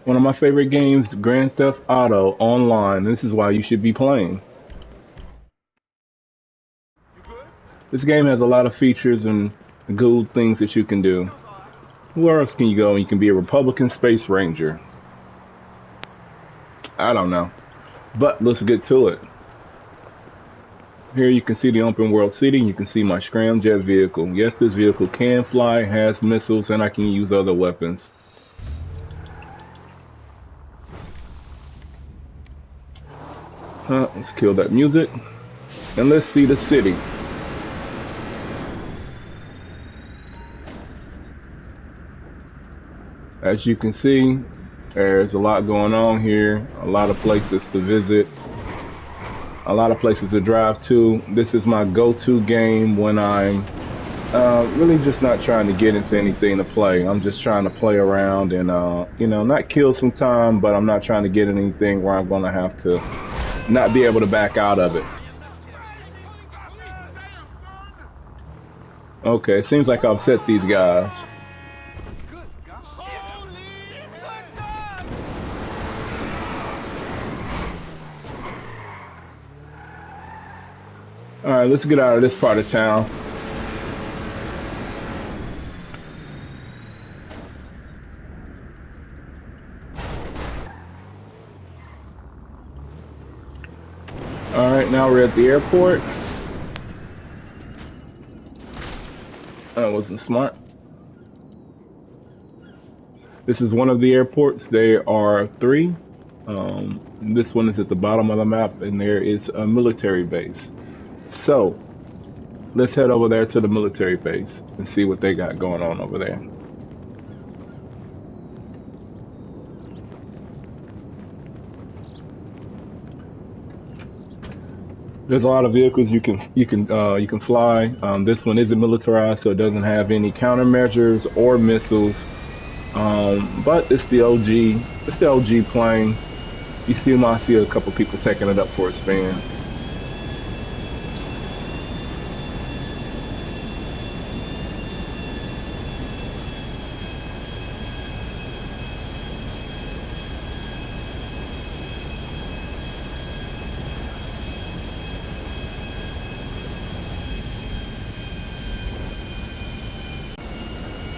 One of my favorite games, Grand Theft Auto Online. This is why you should be playing. This game has a lot of features and good things that you can do. Where else can you go? You can be a Republican Space Ranger. I don't know. But let's get to it. Here you can see the open world city. You can see my scramjet vehicle. Yes, this vehicle can fly, has missiles, and I can use other weapons. Let's kill that music. And let's see the city. As you can see, there's a lot going on here, a lot of places to visit, a lot of places to drive to. This is my go-to game when I'm really just not trying to get into anything to play. I'm just trying to play around and, you know, not kill some time, but I'm not trying to get in anything where I'm going to have to not be able to back out of it. Okay, seems like I've set these guys. Alright, let's get out of this part of town. Alright, now we're at the airport. That wasn't smart. This is one of the airports. There are 3. This one is at the bottom of the map, and there is a military base. So, let's head over there to the military base and see what they got going on over there. There's a lot of vehicles you can fly. This one isn't militarized, so it doesn't have any countermeasures or missiles. But it's the OG. It's the OG plane. You still might see a couple people taking it up for a spin.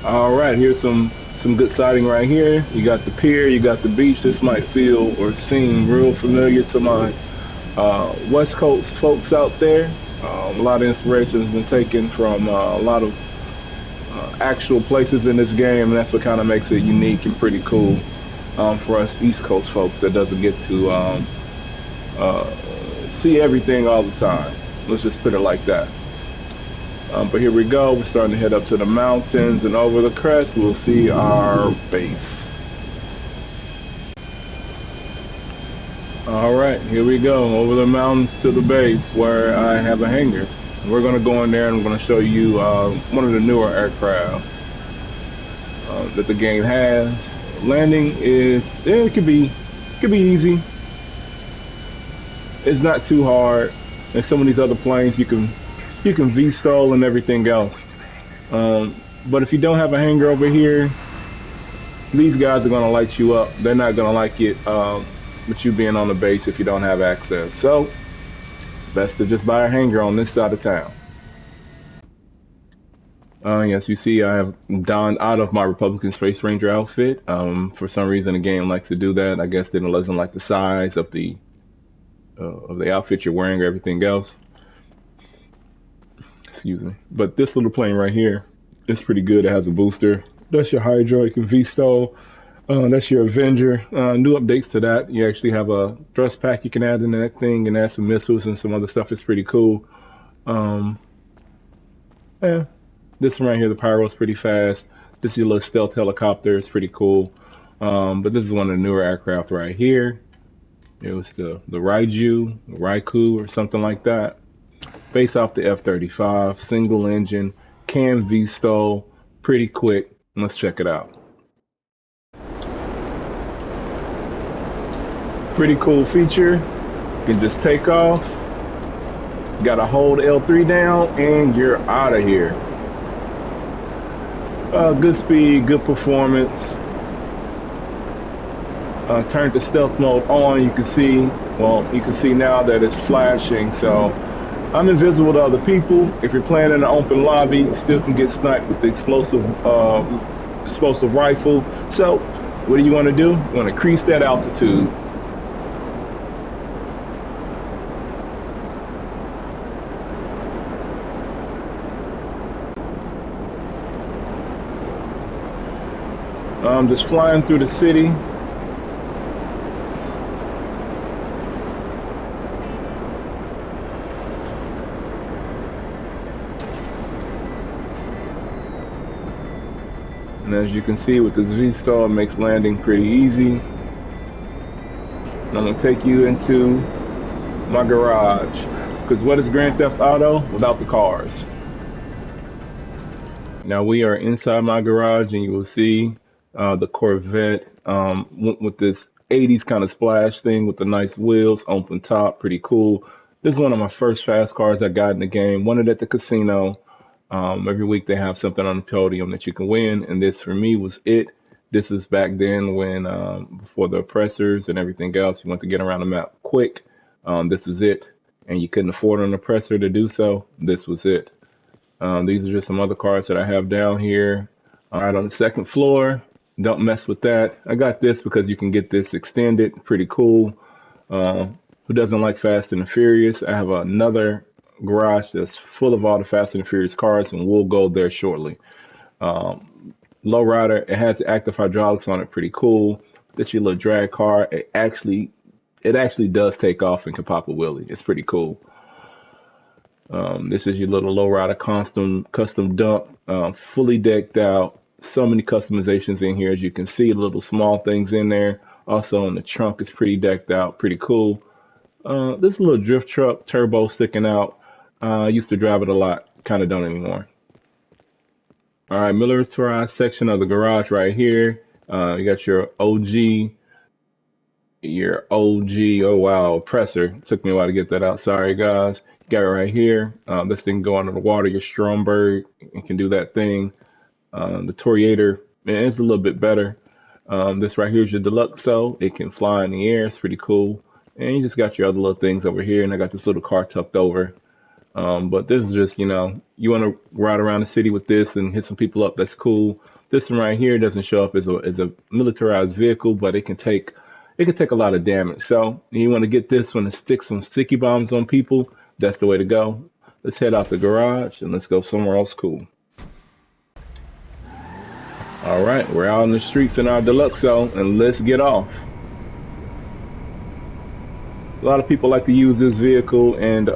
All right, here's some good sighting right here. You got the pier, you got the beach. This might feel or seem real familiar to my West Coast folks out there. A lot of inspiration has been taken from a lot of actual places in this game, and that's what kind of makes it unique and pretty cool for us East Coast folks that doesn't get to see everything all the time. Let's just put it like that. But here we go. We're starting to head up to the mountains, and over the crest we'll see our base. Alright, here we go. Over the mountains to the base where I have a hangar. We're going to go in there and I'm going to show you one of the newer aircraft that the game has. Landing is, it could be easy. It's not too hard. And some of these other planes you can V-stall and everything else. But if you don't have a hangar over here, these guys are going to light you up. They're not going to like it with you being on the base if you don't have access. So, best to just buy a hangar on this side of town. Yes, you see I have donned out of my Republican Space Ranger outfit. For some reason the game likes to do that. I guess it doesn't like the size of the outfit you're wearing or everything else. Excuse me. But this little plane right here is pretty good. It has a booster. That's your Hydra. You can V-stall. That's your Avenger. New updates to that. You actually have a thrust pack you can add in that thing and add some missiles and some other stuff. It's pretty cool. Yeah. This one right here, the pyro, is pretty fast. This is your little stealth helicopter. It's pretty cool. But this is one of the newer aircraft right here. It was the Raikou or something like that. Based off the F-35, single engine, can V-stall, pretty quick. Let's check it out. Pretty cool feature. You can just take off. Gotta hold L3 down and you're out of here. Good speed, good performance. Turn the stealth mode on. You can see now that it's flashing. So I'm invisible to other people. If you're playing in an open lobby, you still can get sniped with the explosive rifle. So what do you want to do? You want to increase that altitude. Just flying through the city. And as you can see with this V-Star, it makes landing pretty easy. And I'm going to take you into my garage. Because what is Grand Theft Auto without the cars? Now we are inside my garage and you will see the Corvette with this 80s kind of splash thing with the nice wheels, open top, pretty cool. This is one of my first fast cars I got in the game. Won it at the casino. Every week they have something on the podium that you can win, and this for me was it. This is back then when before the oppressors and everything else, you want to get around the map quick. This is it, and you couldn't afford an oppressor to do so. This was it. These are just some other cars that I have down here. All right, on the second floor, don't mess with that. I got this because you can get this extended, pretty cool. Uh, who doesn't like Fast and the Furious? I have another garage that's full of all the Fast and the Furious cars, and we'll go there shortly. Lowrider, it has active hydraulics on it, pretty cool. This your little drag car. It actually does take off and can pop a wheelie. It's pretty cool. This is your little lowrider custom dump, fully decked out. So many customizations in here, as you can see, little small things in there. Also, in the trunk, it's pretty decked out, pretty cool. This little drift truck, turbo sticking out. I used to drive it a lot, kind of don't anymore. All right, militarized section of the garage right here. You got your OG, oh wow, oppressor. Took me a while to get that out. Sorry, guys. Got it right here. This thing can go under the water. Your Stromberg, it can do that thing. The Toriator, man, it's a little bit better. This right here is your Deluxo. It can fly in the air. It's pretty cool. And you just got your other little things over here. And I got this little car tucked over. But this is just, you want to ride around the city with this and hit some people up. That's cool. This one right here doesn't show up as a militarized vehicle, but it can take a lot of damage. So you want to get this one and stick some sticky bombs on people. That's the way to go. Let's head out the garage and let's go somewhere else cool. All right, we're out in the streets in our Deluxo and let's get off. A lot of people like to use this vehicle and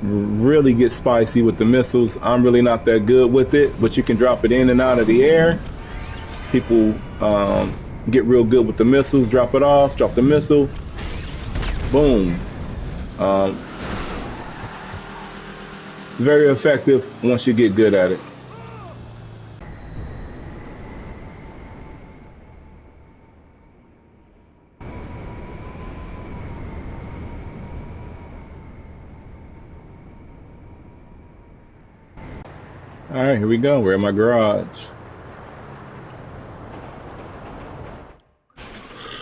really get spicy with the missiles. I'm really not that good with it, but you can drop it in and out of the air. People get real good with the missiles. Drop it off, drop the missile, boom. Very effective once you get good at it. All right, here we go. We're in my garage.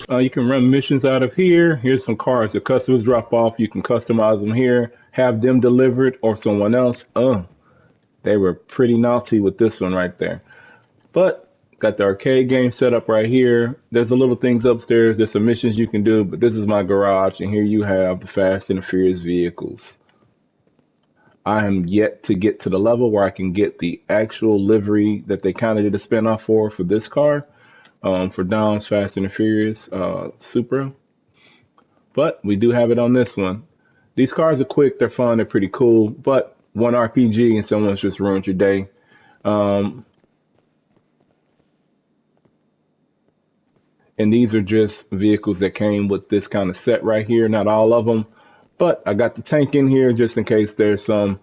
You can run missions out of here. Here's some cars that customers drop off. You can customize them here, have them delivered, or someone else. They were pretty naughty with this one right there. But got the arcade game set up right here. There's a little things upstairs. There's some missions you can do, but this is my garage, and here you have the Fast and the Furious vehicles. I am yet to get to the level where I can get the actual livery that they kind of did a spinoff for this car, for Dom's Fast and the Furious Supra. But we do have it on this one. These cars are quick, they're fun, they're pretty cool, but one RPG and someone's just ruined your day. Um, and these are just vehicles that came with this kind of set right here, not all of them. But I got the tank in here just in case there's some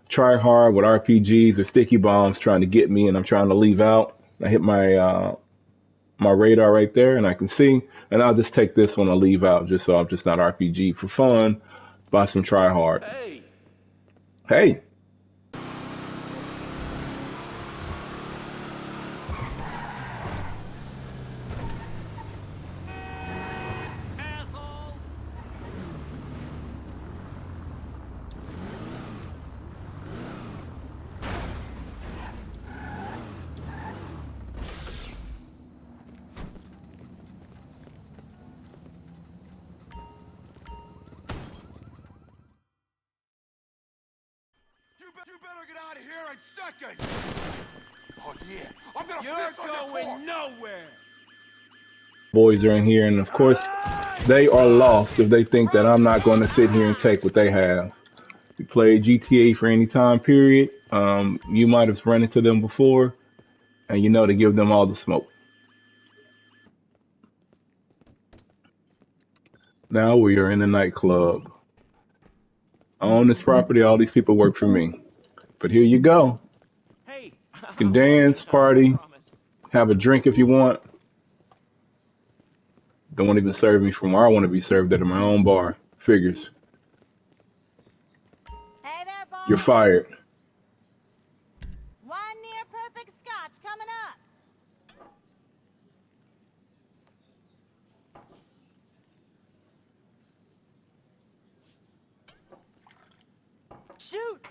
try hard with RPGs or sticky bombs trying to get me and I'm trying to leave out. I hit my radar right there and I can see, and I'll just take this one and leave out just so I'm just not RPG for fun by some try hard. Hey, You better get out of here in seconds! Oh yeah, I'm gonna You're going nowhere! Boys are in here, and of course, they are lost if they think that I'm not going to sit here and take what they have. You played GTA for any time period, you might have run into them before, and you know to give them all the smoke. Now we are in a nightclub. I own this property, all these people work for me. But here you go. Hey, You can dance, party, have a drink if you want. Don't want to even serve me from where I want to be served at my own bar. Figures. Hey there, You're boss. fired. One near perfect scotch coming up. Shoot!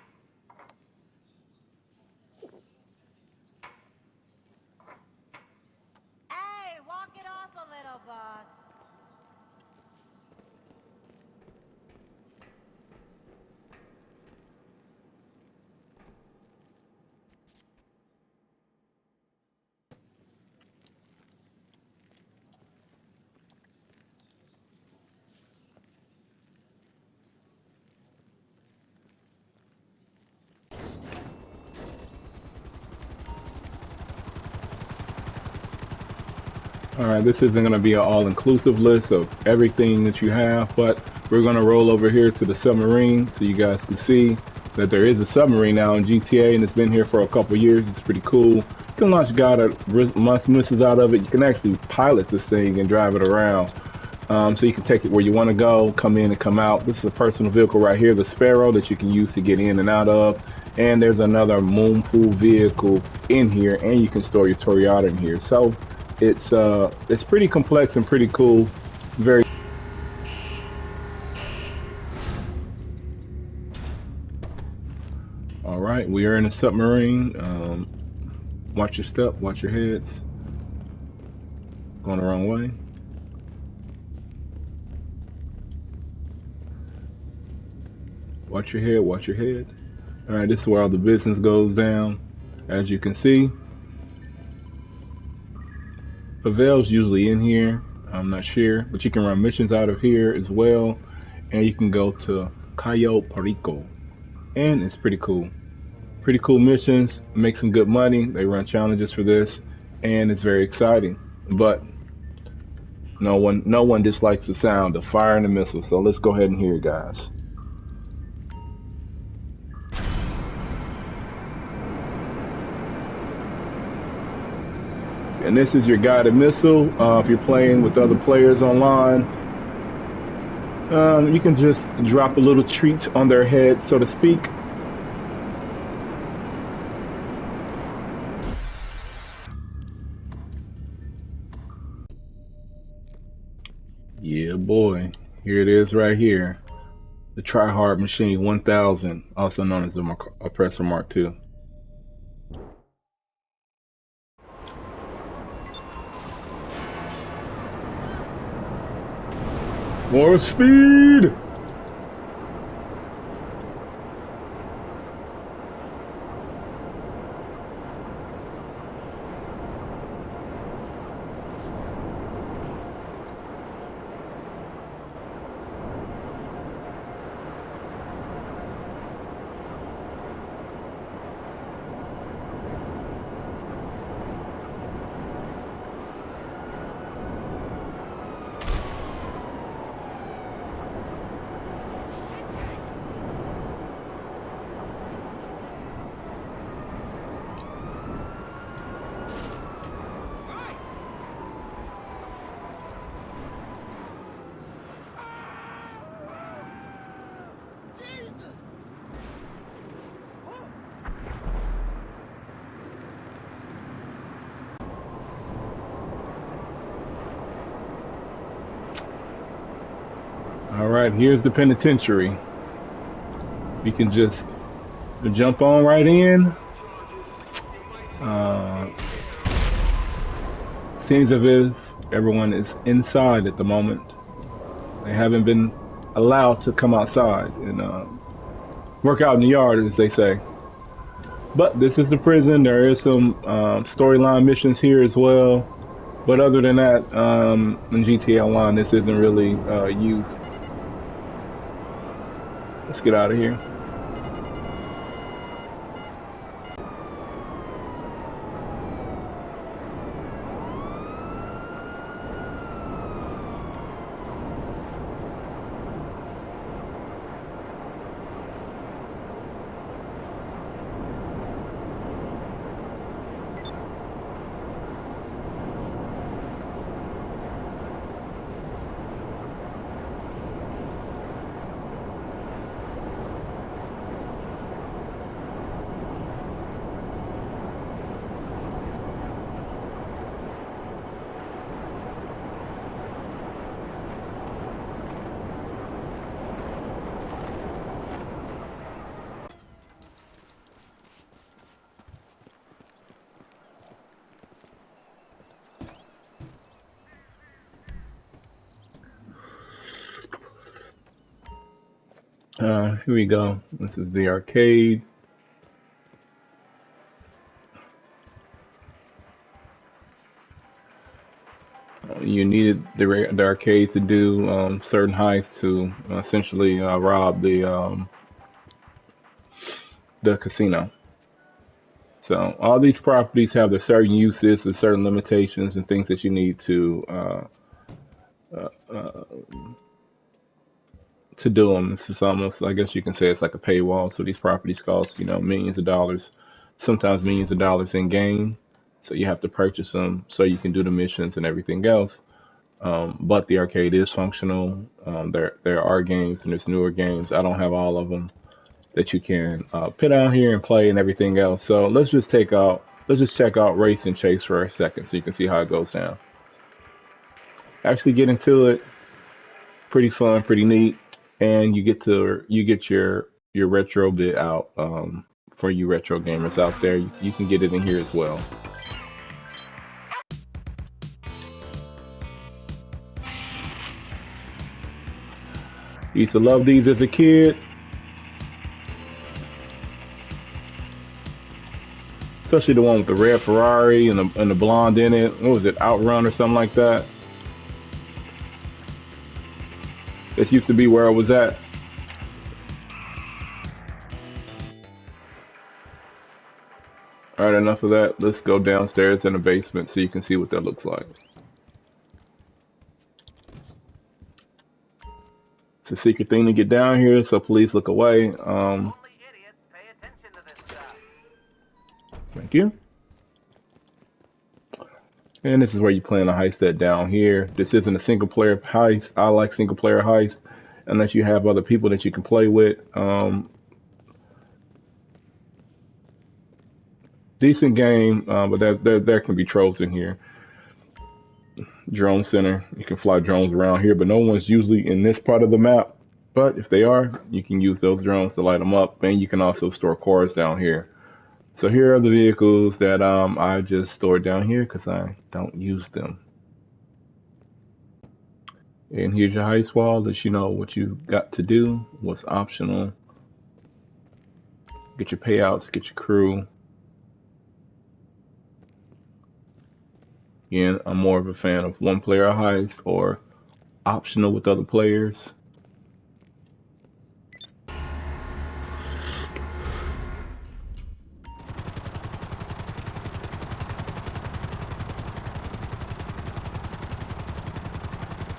Hey, walk it off a little, boss. Alright, this isn't going to be an all-inclusive list of everything that you have, but we're going to roll over here to the submarine so you guys can see that there is a submarine now in GTA, and it's been here for a couple years. It's pretty cool. You can launch missiles out of it. You can actually pilot this thing and drive it around. So you can take it where you want to go, come in and come out. This is a personal vehicle right here, the Sparrow, that you can use to get in and out of. And there's another moon pool vehicle in here, and you can store your Toyota in here. So it's pretty complex and pretty cool. Very. All right, we are in a submarine. Watch your step, watch your heads. Going the wrong way. Watch your head, watch your head. All right, this is where all the business goes down. As you can see, Pavel's usually in here. I'm not sure, but you can run missions out of here as well. And you can go to Cayo Perico. And it's pretty cool. Pretty cool missions, make some good money. They run challenges for this, and it's very exciting. But no one dislikes the sound of firing a missile. So let's go ahead and hear it, guys. And this is your guided missile. If you're playing with other players online, you can just drop a little treat on their head, so to speak. Yeah, boy. Here it is right here. The Tryhard Machine 1000, also known as the Oppressor Mark II. More speed! Alright, here's the penitentiary. You can just jump on right in. Seems as if everyone is inside at the moment. They haven't been allowed to come outside and work out in the yard, as they say. But this is the prison. There is some storyline missions here as well. But other than that, in GTA Online, this isn't really used. Let's get out of here. Here we go. This is the arcade. You needed the arcade to do certain heists to essentially rob the casino. So all these properties have their certain uses, and certain limitations, and things that you need uh, to do them. It's just almost, I guess you can say, it's like a paywall. So these properties cost, millions of dollars, sometimes millions of dollars in game. So you have to purchase them so you can do the missions and everything else. But the arcade is functional. There are games and there's newer games. I don't have all of them that you can put out here and play and everything else. So let's just check out Race and Chase for a second so you can see how it goes down. Actually get into it. Pretty fun, pretty neat, and you get your retro bit out for you retro gamers out there. You can get it in here as well. Used to love these as a kid. Especially the one with the red Ferrari and the blonde in it. What was it, Outrun or something like that? This used to be where I was at. Alright, enough of that. Let's go downstairs in the basement so you can see what that looks like. It's a secret thing to get down here, so please look away. Thank you. And this is where you plan a heist at down here. This isn't a single player heist. I like single player heist unless you have other people that you can play with. Decent game, but there can be trolls in here. Drone center. You can fly drones around here, but no one's usually in this part of the map. But if they are, you can use those drones to light them up, and you can also store cars down here. So here are the vehicles that I just stored down here because I don't use them. And here's your heist wall, that you know what you got to do, what's optional. Get your payouts, get your crew. Again, I'm more of a fan of one player heist or optional with other players.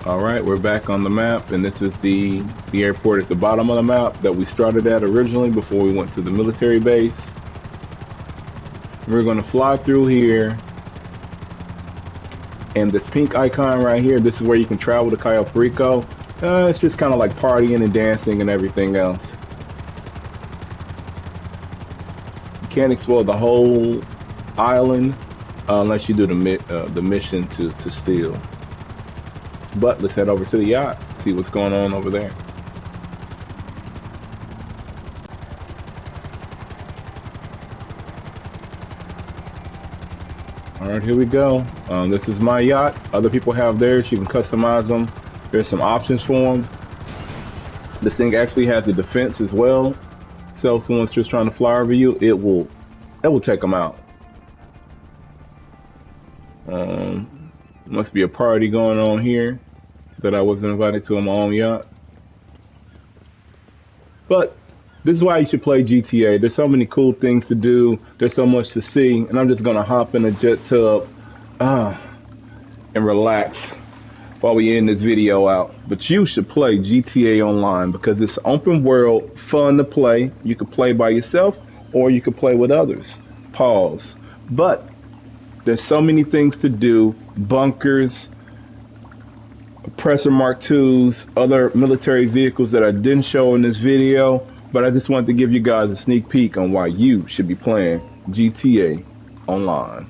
Alright, we're back on the map, and this is the airport at the bottom of the map that we started at originally before we went to the military base. We're going to fly through here, and this pink icon right here, this is where you can travel to Cayo Perico. It's just kind of like partying and dancing and everything else. You can't explore the whole island unless you do the mission to steal. But let's head over to the yacht, see what's going on over there. Alright, here we go. This is my yacht. Other people have theirs. You can customize them. There's some options for them. This thing actually has a defense as well. So if someone's just trying to fly over you, it will That will take them out. Must be a party going on here that I wasn't invited to on my own yacht. But this is why you should play GTA. There's so many cool things to do. There's so much to see, and I'm just gonna hop in a jet tub, and relax while we end this video out. But you should play GTA Online because it's open world, fun to play. You can play by yourself or you can play with others. Pause. But there's so many things to do. Bunkers, Oppressor Mark IIs, other military vehicles that I didn't show in this video. But I just wanted to give you guys a sneak peek on why you should be playing GTA Online.